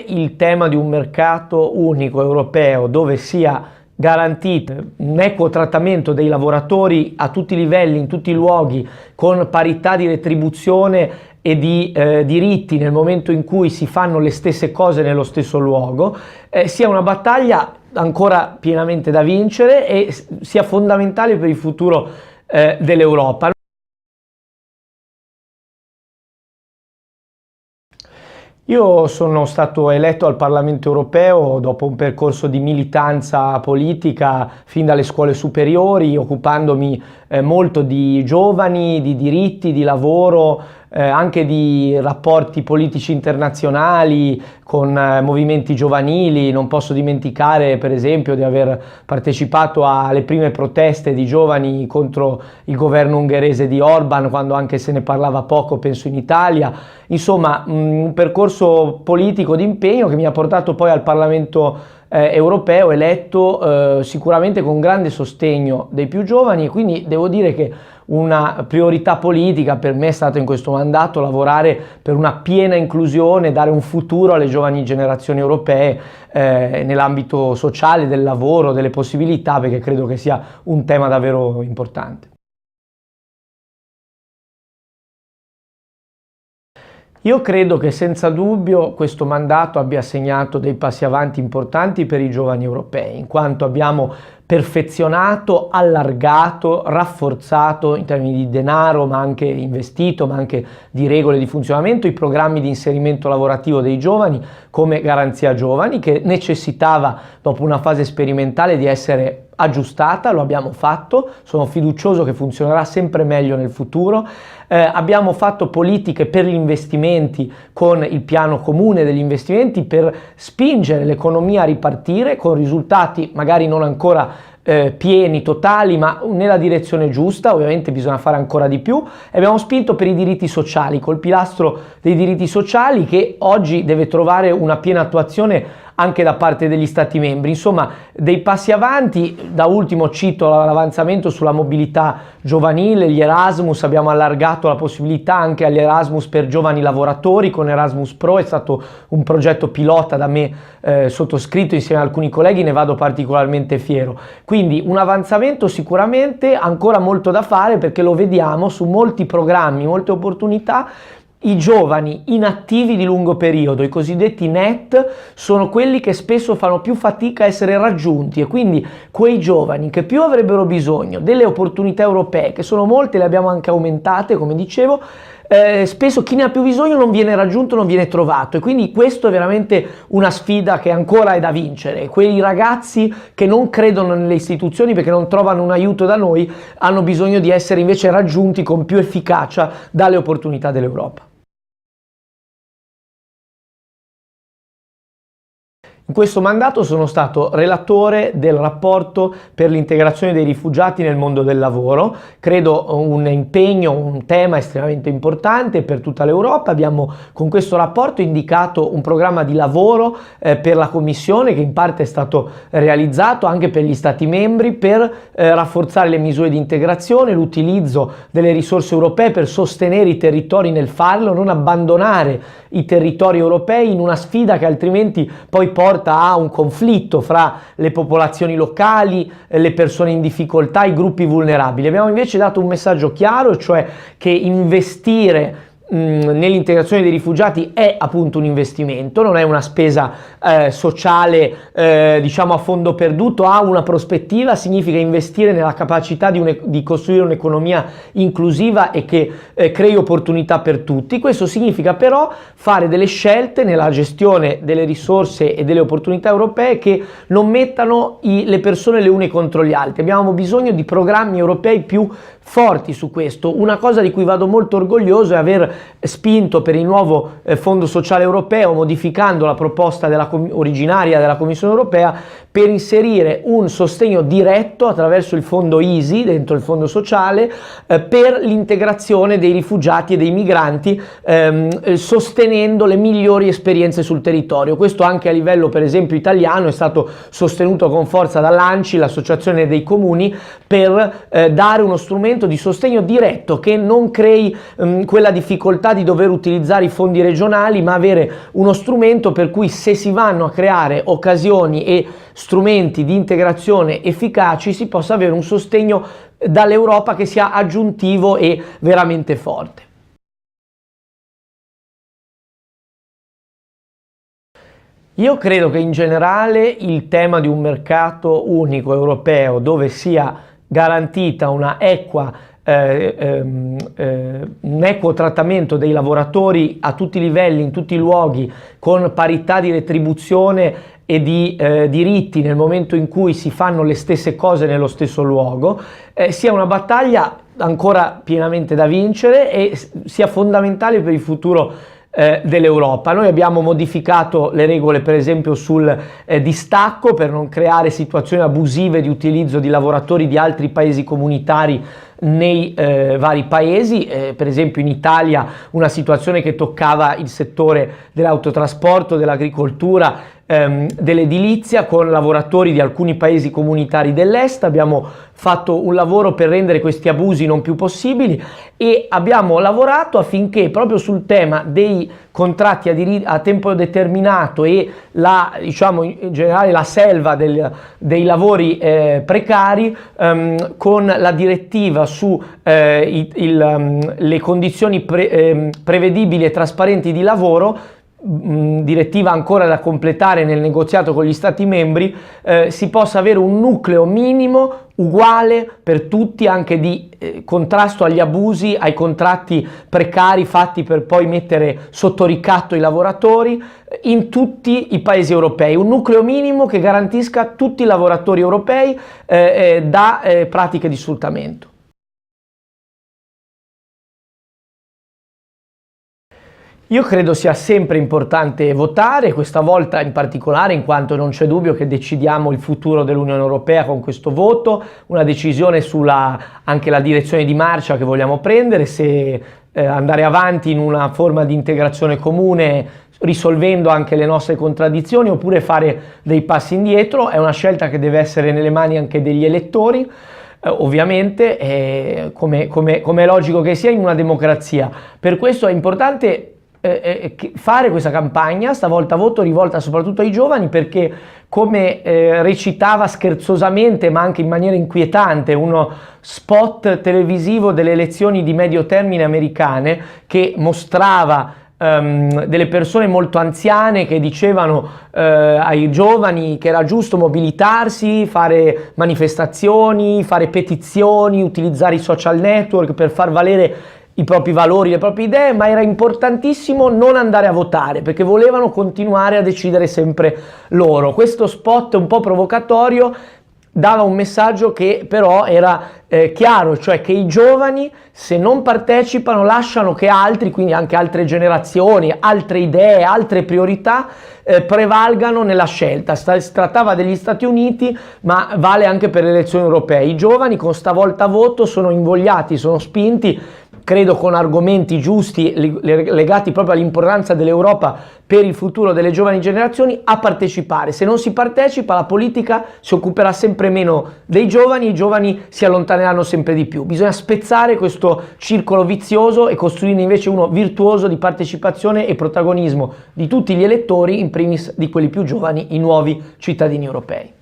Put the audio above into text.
il tema di un mercato unico europeo dove sia garantito un equo trattamento dei lavoratori a tutti i livelli, in tutti i luoghi, con parità di retribuzione e di diritti nel momento in cui si fanno le stesse cose nello stesso luogo, sia una battaglia ancora pienamente da vincere e sia fondamentale per il futuro dell'Europa. Io sono stato eletto al Parlamento europeo dopo un percorso di militanza politica fin dalle scuole superiori, occupandomi molto di giovani, di diritti, di lavoro, anche di rapporti politici internazionali con movimenti giovanili. Non posso dimenticare per esempio di aver partecipato alle prime proteste di giovani contro il governo ungherese di Orban, quando anche se ne parlava poco, penso in Italia. Insomma, un percorso politico di impegno che mi ha portato poi al Parlamento europeo, eletto sicuramente con grande sostegno dei più giovani, e quindi devo dire che una priorità politica per me è stata in questo mandato lavorare per una piena inclusione, dare un futuro alle giovani generazioni europee nell'ambito sociale, del lavoro, delle possibilità, perché credo che sia un tema davvero importante. Io credo che senza dubbio questo mandato abbia segnato dei passi avanti importanti per i giovani europei, in quanto abbiamo perfezionato, allargato, rafforzato in termini di denaro, ma anche investito, ma anche di regole di funzionamento, i programmi di inserimento lavorativo dei giovani come Garanzia Giovani, che necessitava dopo una fase sperimentale di essere aggiustata. Lo abbiamo fatto, sono fiducioso che funzionerà sempre meglio nel futuro. Abbiamo fatto politiche per gli investimenti con il piano comune degli investimenti per spingere l'economia a ripartire con risultati magari non ancora pieni, totali, ma nella direzione giusta. Ovviamente bisogna fare ancora di più. E abbiamo spinto per i diritti sociali, col pilastro dei diritti sociali che oggi deve trovare una piena attuazione anche da parte degli Stati membri. Insomma, dei passi avanti. Da ultimo cito l'avanzamento sulla mobilità giovanile, gli Erasmus. Abbiamo allargato la possibilità anche agli Erasmus per giovani lavoratori con Erasmus Pro. È stato un progetto pilota da me sottoscritto insieme ad alcuni colleghi, ne vado particolarmente fiero. Quindi un avanzamento sicuramente, ancora molto da fare, perché lo vediamo su molti programmi, molte opportunità. I giovani inattivi di lungo periodo, i cosiddetti NEET, sono quelli che spesso fanno più fatica a essere raggiunti, e quindi quei giovani che più avrebbero bisogno delle opportunità europee, che sono molte, le abbiamo anche aumentate, come dicevo, spesso chi ne ha più bisogno non viene raggiunto, non viene trovato, e quindi questo è veramente una sfida che ancora è da vincere. Quei ragazzi che non credono nelle istituzioni perché non trovano un aiuto da noi hanno bisogno di essere invece raggiunti con più efficacia dalle opportunità dell'Europa. In questo mandato sono stato relatore del rapporto per l'integrazione dei rifugiati nel mondo del lavoro. Credo un impegno, un tema estremamente importante per tutta l'Europa. Abbiamo con questo rapporto indicato un programma di lavoro per la Commissione, che in parte è stato realizzato anche per gli Stati membri, per rafforzare le misure di integrazione, l'utilizzo delle risorse europee per sostenere i territori nel farlo, non abbandonare i territori europei in una sfida che altrimenti poi porta a un conflitto fra le popolazioni locali, le persone in difficoltà, i gruppi vulnerabili. Abbiamo invece dato un messaggio chiaro, cioè che investire nell'integrazione dei rifugiati è appunto un investimento, non è una spesa sociale diciamo a fondo perduto, ha una prospettiva, significa investire nella capacità di costruire un'economia inclusiva e che crei opportunità per tutti. Questo significa però fare delle scelte nella gestione delle risorse e delle opportunità europee che non mettano le persone le une contro gli altri. Abbiamo bisogno di programmi europei più forti su questo. Una cosa di cui vado molto orgoglioso è aver spinto per il nuovo Fondo Sociale Europeo, modificando la proposta originaria della Commissione Europea, per inserire un sostegno diretto attraverso il fondo EASY, dentro il Fondo Sociale, per l'integrazione dei rifugiati e dei migranti, sostenendo le migliori esperienze sul territorio. Questo anche a livello per esempio italiano è stato sostenuto con forza dall'ANCI, l'Associazione dei Comuni, per dare uno strumento strumento di sostegno diretto che non crei quella difficoltà di dover utilizzare i fondi regionali, ma avere uno strumento per cui, se si vanno a creare occasioni e strumenti di integrazione efficaci, si possa avere un sostegno dall'Europa che sia aggiuntivo e veramente forte. Io credo che in generale il tema di un mercato unico europeo, dove sia garantita un equo trattamento dei lavoratori a tutti i livelli, in tutti i luoghi, con parità di retribuzione e di diritti nel momento in cui si fanno le stesse cose nello stesso luogo, sia una battaglia ancora pienamente da vincere e sia fondamentale per il futuro dell'Europa. Noi abbiamo modificato le regole, per esempio, sul distacco, per non creare situazioni abusive di utilizzo di lavoratori di altri paesi comunitari nei vari paesi, per esempio in Italia una situazione che toccava il settore dell'autotrasporto, dell'agricoltura, dell'edilizia, con lavoratori di alcuni paesi comunitari dell'est. Abbiamo fatto un lavoro per rendere questi abusi non più possibili e abbiamo lavorato affinché proprio sul tema dei contratti a tempo determinato e diciamo in generale la selva dei lavori precari, con la direttiva su le condizioni prevedibili e trasparenti di lavoro, direttiva ancora da completare nel negoziato con gli Stati membri, si possa avere un nucleo minimo uguale per tutti, anche di contrasto agli abusi, ai contratti precari fatti per poi mettere sotto ricatto i lavoratori in tutti i paesi europei, un nucleo minimo che garantisca tutti i lavoratori europei da pratiche di sfruttamento. Io credo sia sempre importante votare, questa volta in particolare, in quanto non c'è dubbio che decidiamo il futuro dell'Unione Europea con questo voto, una decisione sulla anche la direzione di marcia che vogliamo prendere, se andare avanti in una forma di integrazione comune, risolvendo anche le nostre contraddizioni, oppure fare dei passi indietro. È una scelta che deve essere nelle mani anche degli elettori. Ovviamente, come è logico che sia in una democrazia. Per questo è importante fare questa campagna, stavolta voto rivolta soprattutto ai giovani, perché come recitava scherzosamente ma anche in maniera inquietante uno spot televisivo delle elezioni di medio termine americane, che mostrava delle persone molto anziane che dicevano ai giovani che era giusto mobilitarsi, fare manifestazioni, fare petizioni, utilizzare i social network per far valere i propri valori, le proprie idee, ma era importantissimo non andare a votare perché volevano continuare a decidere sempre loro. Questo spot un po' provocatorio dava un messaggio che però era chiaro, cioè che i giovani, se non partecipano, lasciano che altri, quindi anche altre generazioni, altre idee, altre priorità prevalgano nella scelta. Si trattava degli Stati Uniti, ma vale anche per le elezioni europee. I giovani con stavolta voto sono invogliati, sono spinti, credo con argomenti giusti legati proprio all'importanza dell'Europa per il futuro delle giovani generazioni, a partecipare. Se non si partecipa, la politica si occuperà sempre meno dei giovani, i giovani si allontaneranno sempre di più. Bisogna spezzare questo circolo vizioso e costruire invece uno virtuoso di partecipazione e protagonismo di tutti gli elettori, in primis di quelli più giovani, i nuovi cittadini europei.